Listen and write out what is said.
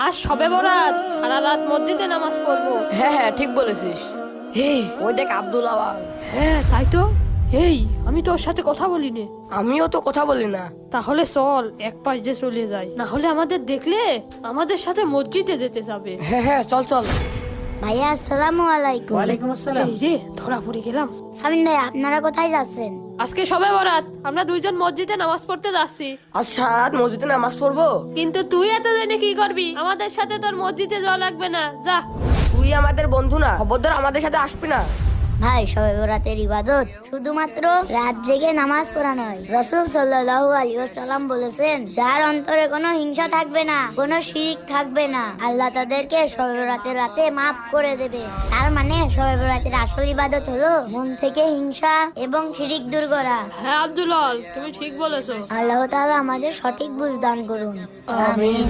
আজ সবে বরাত, সারা রাত মসজিদে নামাজ পড়বো। হ্যাঁ হ্যাঁ ঠিক বলেছিস। হে ওই দেখ আব্দুল আওয়াল। হ্যাঁ তাই তো। এই আমি তোর সাথে কথা বলিনি। আমিও তো কথা বলি না। তাহলে চল এক পাশ দিয়ে চলে যাই, না হলে আমাদের দেখলে আমাদের সাথে মসজিদে যেতে যাবে। হ্যাঁ হ্যাঁ চল চল। ভাইয়া আসসালামু আলাইকুম। ওয়ালাইকুম আসসালাম। এই রে ধরা পড়ে গেলাম। সামিন ভাই আপনারা কোথায় যাচ্ছেন? আজকে সবে বরাত, আমরা দুইজন মসজিদে নামাজ পড়তে যাচ্ছি। আজ সারা রাত মসজিদে নামাজ পড়বো? কিন্তু তুই এত জেনে কি করবি? আমাদের সাথে তোর মসজিদে যাওয়া লাগবে না, যা। তুই আমাদের বন্ধু না, খবরদার আমাদের সাথে আসবি না। ভাই শবে বরাতের ইবাদত শুধুমাত্র রাত জেগে নামাজ পড়া নয়। রাসূল সাল্লাল্লাহু আলাইহি ওয়াসাল্লাম বলেছেন, যার অন্তরে কোনো হিংসা থাকবে না, কোনো শিরক থাকবে না, আল্লাহ তাদেরকে শবে বরাতের রাতে মাফ করে দেবে। তার মানে শবে বরাতের আসল ইবাদত হলো মন থেকে হিংসা এবং শিরক দূর করা। হ্যাঁ আব্দুল, তুমি ঠিক বলেছো। আল্লাহ তাআলা আমাদের সঠিক বুঝ দান করুন। আমিন।